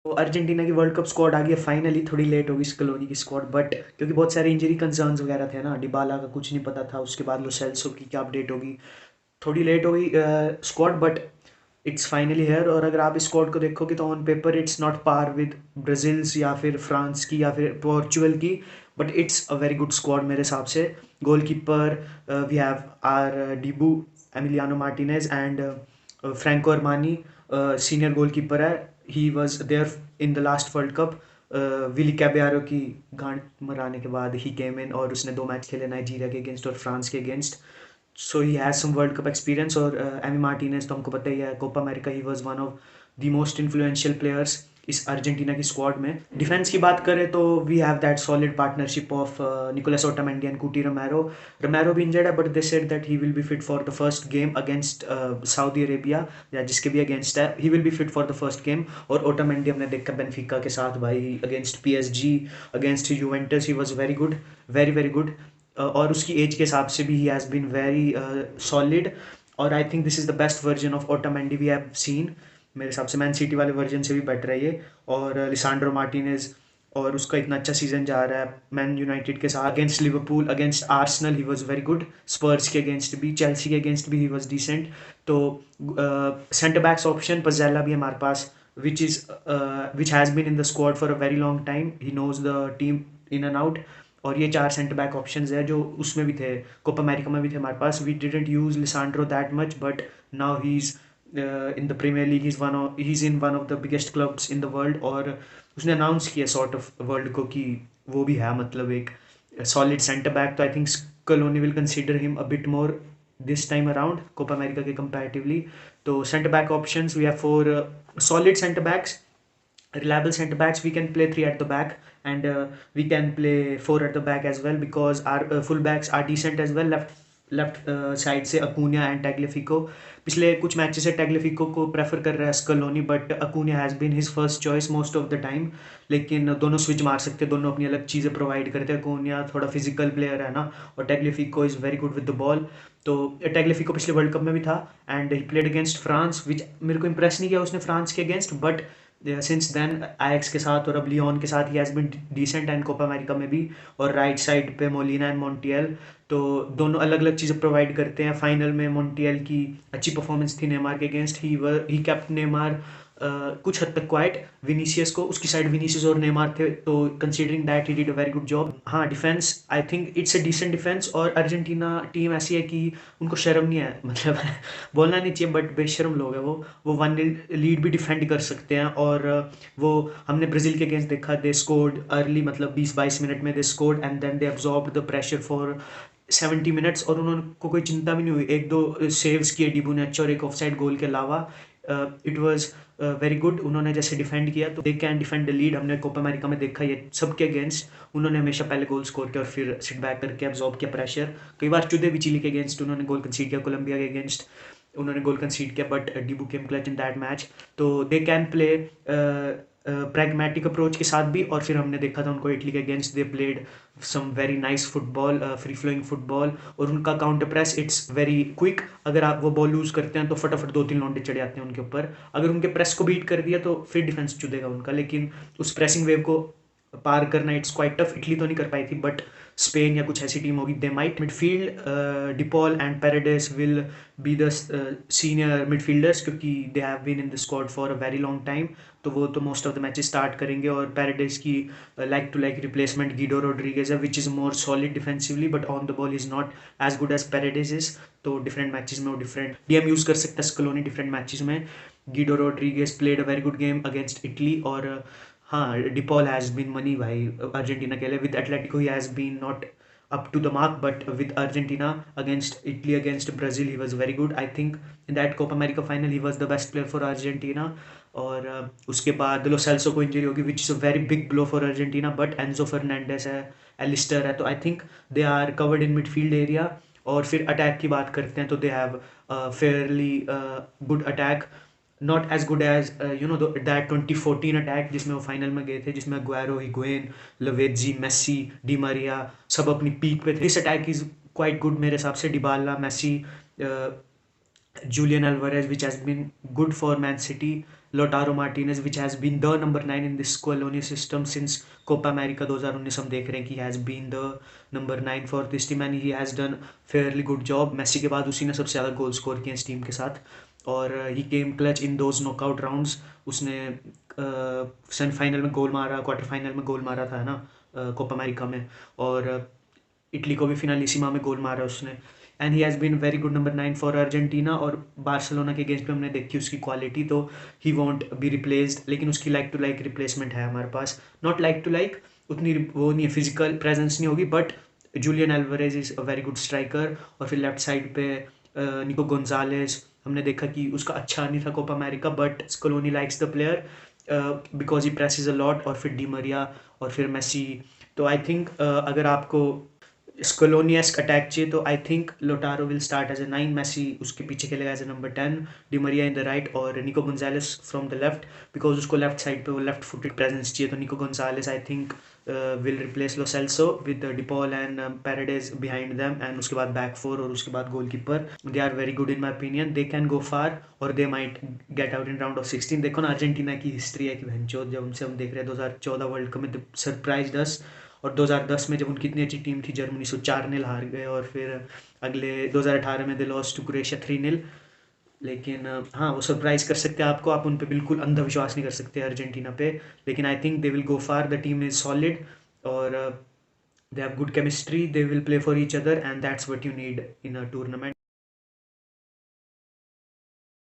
तो अर्जेंटीना की world cup squad आ गई है फाइनली। थोड़ी लेट होगी स्कलोनी की स्क्वाड, बट क्योंकि बहुत सारे इंजरी कंसर्न्स वगैरह थे ना, डिबाला का कुछ नहीं पता था, उसके बाद लो सेल्सो की क्या अपडेट होगी, थोड़ी लेट हो गई squad, but it's finally here. और अगर आप इस स्क्वाड को देखोगे तो on paper it's not par with Brazils या फिर फ्रांस की या फिर पोर्चुगल की, but it's a very good squad मेरे हिसाब से। Goalkeeper we have are Dibu, Emiliano Martinez and Franco Armani senior goalkeeper है। He was there in the last World Cup. Willy Caballero की गांड मराने के बाद ही केम इन और उसने 2 मैच खेले, नाइजीरिया के अगेंस्ट और फ्रांस के against. So he has some world cup experience. और एमी मार्टिनेज तो हमको पता ही है, Copa America he was one of the most influential players इस अर्जेंटीना की स्क्वाड में। डिफेंस की बात करें तो we have that solid partnership of Nicolas Otamendi and Cuti Romero. Romero भी इंजर्ड है, but they said that he will be fit for the first game against Saudi Arabia, या जिसके भी अगेंस्ट है, he will be fit for the first game. और Otamendi हमने देखा Benfica के साथ भाई, against PSG, against Juventus, he was very good, very very good. और उसकी एज के हिसाब से भी he has been very solid. और I think this is the best version of Otamendi we have seen. मेरे हिसाब से मैन सिटी वाले वर्जन से भी बेटर है ये। और लिसांड्रो मार्टिनेज, और उसका इतना अच्छा सीजन जा रहा है मैन यूनाइटेड के साथ, against Liverpool, against Arsenal he was very good, Spurs के अगेंस्ट भी, चेल्सी के अगेंस्ट भी ही वाज डिसेंट। तो सेंटर बैक्स ऑप्शन पजेला भी है हमारे पास, which has been in the squad for a very long time, he knows the team in and out. और ये 4 सेंटर बैक ऑप्शंस है जो उसमें भी थे, कोपा अमेरिका में भी थे हमारे पास। We didn't use Lisandro that much, but now he is in the Premier League, he is in one of the biggest clubs in the world. और उसने अनाउंस किया सॉर्ट ऑफ वर्ल्ड को कि वो भी है मतलब एक सॉलिड सेंटर बैक। तो I think Scaloni will consider him a bit more this time around Copa America के कंपैरेटिवली। तो centre back options we have 4 solid center backs, reliable center backs. We can play 3 at the back, and we can play 4 at the back as well, because our full backs are decent as well. Left side से अकूनिया and टैग्लिफिको। पिछले कुछ matches से टैग्लिफिको को prefer कर रहा है Scaloni, but Acuna has been his first choice most of the time. लेकिन दोनों स्विच मार सकते हैं, दोनों अपनी अलग चीज़ें प्रोवाइड करते हैं। अकूनिया थोड़ा फिजिकल प्लेयर है ना, और Tagliafico is very good with the ball. तो टैग्लिफिको पिछले वर्ल्ड कप में भी था, and he played against France, which मेरे को इंप्रेस नहीं किया उसने फ्रांस के against, but since then Ajax के साथ और अब लियोन के साथ he has been decent, and Copa America में भी। और राइट साइड पे मोलिना एंड मोन्टियल, तो दोनों अलग अलग चीज़ें प्रोवाइड करते हैं। फाइनल में मोन्टियल की अच्छी परफॉर्मेंस थी नेमार के अगेंस्ट, ही कैप्ट नेमार कुछ हद तक क्वाइट। विनीसियस को उसकी साइड विनीसियस और नेमार थे, तो considering that he did a very good job. हाँ, defence I think it's a decent defence. और अर्जेंटीना टीम ऐसी है कि उनको शर्म नहीं है मतलब बोलना नहीं चाहिए, बट बेशर्म लोग हैं वो 1-0 लीड भी डिफेंड कर सकते हैं। और वो हमने ब्राज़ील के अगेंस्ट देखा, दे स्कोर्ड अर्ली, मतलब 20-22 मिनट में they scored, and then they absorbed the pressure for 70 minutes, और उनको कोई चिंता भी नहीं हुई। 1-2 सेव्स किए डिबू ने अच्छे, और एक ऑफसाइड गोल के अलावा इट वाज वेरी गुड। उन्होंने जैसे डिफेंड किया, तो they can defend the lead. हमने कोपा अमेरिका में देखा ये सबके अगेंस्ट, उन्होंने हमेशा पहले गोल स्कोर किया और फिर सिट बैक करके अब्जॉर्ब किया प्रेशर। कई बार चुदे भी चिली के अगेंस्ट उन्होंने गोल कंसीड किया, कोलंबिया के अगेंस्ट उन्होंने गोल कंसीड किया, but Dibu came clutch in that match. तो they can play pragmatic approach के साथ भी। और फिर हमने देखा था उनको इटली के against, they played some very nice football, free flowing football, और उनका counter press it's very quick. अगर आप वो बॉल लूज करते हैं तो फटाफट 2-3 लौंडे चढ़ जाते हैं उनके ऊपर। अगर उनके प्रेस को बीट कर दिया तो फिर डिफेंस चुदेगा उनका, लेकिन उस प्रेसिंग वेव को पार करना इट्स क्वाइट टफ। इटली तो नहीं कर पाई थी, बट स्पेन या कुछ ऐसी टीम होगी, they might. Midfield De Paul and Paredes will be the senior midfielders, क्योंकि they have been in the squad for a very long time. तो वो तो most of the matches start करेंगे। और पेरेडेस की like to like replacement Guido Rodriguez है, which is more solid defensively, but on the ball is not as good as Paredes is. तो different matches में वो डिफरेंट डीएम यूज़ कर सकता है स्कलोनी डिफरेंट मैचेस में। Guido Rodriguez played a very good game against Italy. और हाँ, De Paul has been money भाई अर्जेंटीना के लिए। With Atletico he has been not up to the mark, but with Argentina against Italy, against Brazil, he was very good. I think in that Copa America final he was the best player for Argentina. और उसके बाद लो सेल्सो को injury होगी, which is a very big blow for Argentina, but Enzo Fernandez है, Allister है, तो I think they are covered in midfield area. और फिर अटैक की बात करते हैं तो they have fairly good attack, not as good as that 2014 attack जिसमें वो फाइनल में गए थे, जिसमें Aguero, Higuain, Lavezzi, Messi, Di Maria सब अपनी पीक पे थे। This attack is quite good मेरे हिसाब से। Dybala, Messi, Julian Alvarez, which has been good for Man City. Lautaro Martinez, which has been the number 9 in this Scaloni system since Copa America 2019. हम देख रहे हैं कि has been the number 9 for this team and he has done fairly good job. Messi के बाद उसी ने सबसे ज़्यादा गोल स्कोर किए इस टीम के साथ, और he came clutch in those knockout rounds. उसने सेमीफाइनल में गोल मारा, क्वार्टर फाइनल में गोल मारा था ना कोपा अमेरिका में, और इटली को भी फिनालिसिमा में गोल मारा उसने. And he has been very good number 9 for Argentina. और बार्सिलोना के अगेंस्ट पे हमने देखी उसकी क्वालिटी, तो ही वॉन्ट बी रिप्लेस्ड, लेकिन उसकी लाइक टू लाइक रिप्लेसमेंट है हमारे पास. नॉट लाइक टू लाइक, उतनी वो नहीं है, फिजिकल प्रेजेंस नहीं होगी, but Julian Alvarez is a very good striker. और फिर लेफ्ट साइड पे निको गोंजालेस, हमने देखा कि उसका अच्छा नहीं था Copa America, but Scaloni likes the player because he presses a lot. और फिर डी मरिया और फिर मेसी. तो आई थिंक अगर आपको स्कोलोनियस्क अटैक चाहिए तो I think Lautaro will start as a 9, Messi उसके पीछे खेलेगा as a number 10, Di Maria in the right और Nico Gonzalez from the left, because उसको लेफ्ट साइड पे वो लेफ्ट फुटेड प्रेजेंस चाहिए. तो Nico Gonzalez I think will replace Lo Celso with De Paul and Paredes behind them, and उसके बाद back four और उसके बाद goalkeeper. They are very good in my opinion. They can go far और they might get out in round of 16. देखो ना Argentina की history है कि भैंचो, जब हमसे हम देख रहे हैं 2014 वर्ल्ड कप में सरप्राइज 10, और 2010 में जब उनकी इतनी अच्छी टीम थी जर्मनी से 4-0 हार गए, और फिर अगले 2018 में दे लॉस्ट टू क्रोएशिया 3-0. लेकिन हाँ, वो सरप्राइज कर सकते हैं आपको, आप उन पे बिल्कुल अंधविश्वास नहीं कर सकते अर्जेंटीना पे. लेकिन I think they will go far, the team is solid, और they have good chemistry, they will play for each other, and that's what you need in a tournament.